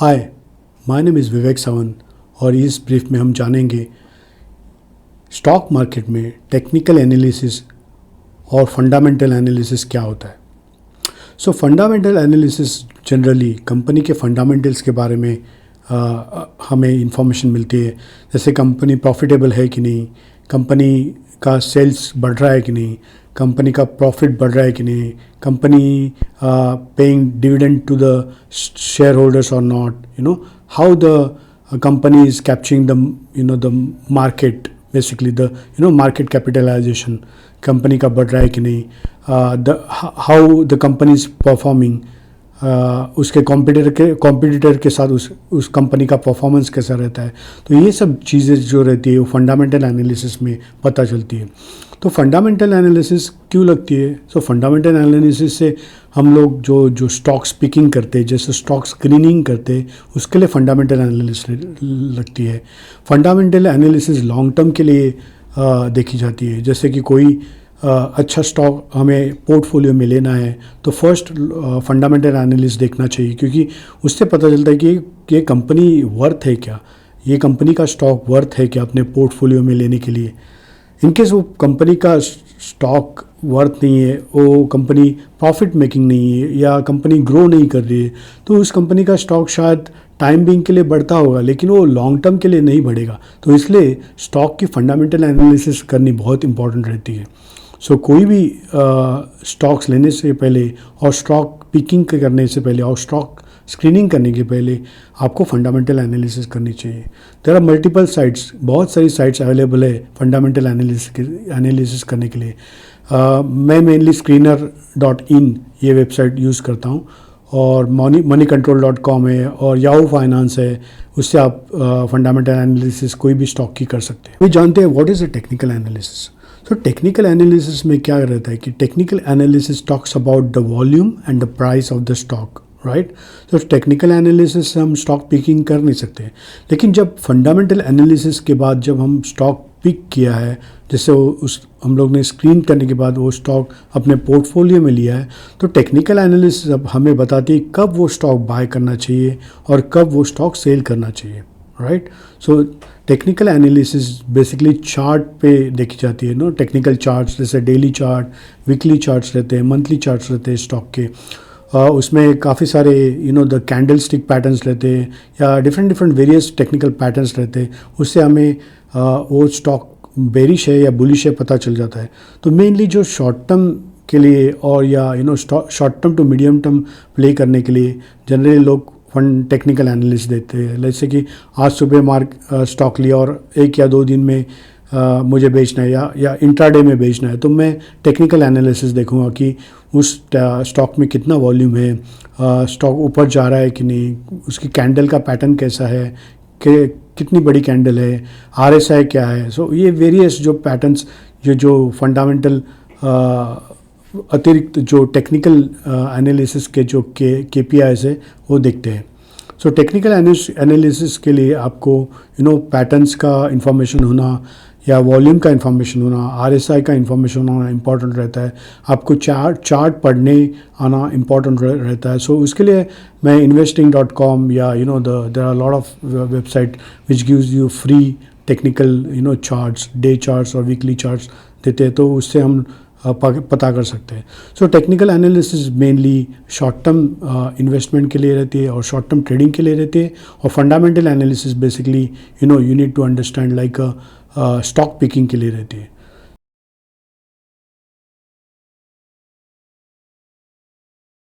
Hi, my name is विवेक सावंत और इस brief में हम जानेंगे स्टॉक मार्केट में टेक्निकल एनालिसिस और फंडामेंटल एनालिसिस क्या होता है। सो फंडामेंटल एनालिसिस जनरली कंपनी के फंडामेंटल्स के बारे में हमें इंफॉर्मेशन मिलती है, जैसे कंपनी प्रॉफिटेबल है कि नहीं, कंपनी का सेल्स बढ़ रहा है कि नहीं, कंपनी का प्रॉफिट बढ़ रहा है कि नहीं, company paying dividend to the share holders और not, how the company is capturing the market, basically market capitalization company का बढ़ रहा है कि नहीं, how the company is performing, उसके कॉम्पिटिटर के साथ उस कंपनी का परफॉर्मेंस कैसा रहता है। तो ये सब चीज़ें जो रहती है वो फंडामेंटल एनालिसिस में पता चलती है। तो फंडामेंटल एनालिसिस क्यों लगती है? सो फंडामेंटल एनालिसिस से हम लोग जो स्टॉक्स पिकिंग करते हैं, जैसे स्टॉक स्क्रीनिंग करते हैं, उसके लिए फंडामेंटल एनालिसिस लगती है। फंडामेंटल एनालिसिस लॉन्ग टर्म के लिए देखी जाती है। जैसे कि कोई अच्छा स्टॉक हमें पोर्टफोलियो में लेना है तो फर्स्ट फंडामेंटल एनालिसिस देखना चाहिए, क्योंकि उससे पता चलता है कि ये कंपनी वर्थ है क्या, ये कंपनी का स्टॉक वर्थ है क्या अपने पोर्टफोलियो में लेने के लिए। इनकेस वो कंपनी का स्टॉक वर्थ नहीं है, वो कंपनी प्रॉफिट मेकिंग नहीं है या कंपनी ग्रो नहीं कर रही है, तो उस कंपनी का स्टॉक शायद टाइम बिंग के लिए बढ़ता होगा लेकिन वो लॉन्ग टर्म के लिए नहीं बढ़ेगा। तो इसलिए स्टॉक की फंडामेंटल एनालिसिस करनी बहुत इंपॉर्टेंट रहती है। सो कोई भी स्टॉक्स लेने से पहले और स्टॉक पिकिंग करने से पहले और स्टॉक स्क्रीनिंग करने के पहले आपको फंडामेंटल एनालिसिस करनी चाहिए। देयर आर मल्टीपल साइट्स, बहुत सारी साइट्स अवेलेबल है फंडामेंटल एनालिसिस करने के लिए। मैं मेनली screener.in ये वेबसाइट यूज़ करता हूँ और moneycontrol.com है और याहू फाइनेंस है, उससे आप फंडामेंटल एनालिसिस कोई भी स्टॉक की कर सकते हैं। वे जानते हैं what is a technical analysis. तो टेक्निकल एनालिसिस में क्या रहता है कि technical analysis talks about the volume and the price of the stock, right. तो टेक्निकल एनालिसिस से हम स्टॉक पिकिंग कर नहीं सकते, लेकिन जब फंडामेंटल एनालिसिस के बाद जब हम स्टॉक पिक किया है, जैसे हम लोग ने स्क्रीन करने के बाद वो स्टॉक अपने पोर्टफोलियो में लिया है, तो टेक्निकल एनालिसिस अब हमें बताती है कब वो स्टॉक बाय करना चाहिए और कब वो स्टॉक सेल करना चाहिए, right. So technical analysis basically chart पे देखी जाती है, टेक्निकल चार्ट्स जैसे डेली चार्ट, वीकली चार्ट्स रहते हैं, मंथली चार्ट्स रहते हैं स्टॉक के। उसमें काफ़ी सारे द कैंडल स्टिक पैटर्न्स रहते हैं या डिफरेंट वेरियस टेक्निकल पैटर्न्स रहते हैं, उससे हमें वो स्टॉक बेरिश है या बुलिश है पता चल जाता है। तो मेनली जो शॉर्ट टर्म के लिए और या short term to medium term play करने के लिए जनरली लोग फंड टेक्निकल एनालिसिस देते हैं। जैसे कि आज सुबह स्टॉक लिया और 1 या 2 दिन में मुझे बेचना है या इंट्राडे में बेचना है, तो मैं टेक्निकल एनालिसिस देखूंगा कि उस स्टॉक में कितना वॉल्यूम है, स्टॉक ऊपर जा रहा है कि नहीं, उसकी कैंडल का पैटर्न कैसा है, कितनी बड़ी कैंडल है, RSI क्या है। सो ये वेरियस जो पैटर्न्स जो फंडामेंटल अतिरिक्त जो टेक्निकल एनालिसिस के जो KPIs है वो देखते हैं। सो टेक्निकल एनालिसिस के लिए आपको पैटर्न्स का इंफॉर्मेशन होना या वॉल्यूम का इंफॉर्मेशन होना, RSI का इंफॉर्मेशन होना इम्पॉर्टेंट रहता है। आपको चार्ट पढ़ने आना इम्पॉर्टेंट रहता है। सो उसके लिए मैं investing.com या there are a lot of website which gives you free technical charts, day charts और वीकली चार्ट्स देते हैं, तो उससे हम पता कर सकते हैं। So technical analysis mainly short term investment के लिए रहती है और शॉर्ट टर्म ट्रेडिंग के लिए रहती है, और fundamental analysis basically you need to understand like stock picking के लिए रहती है।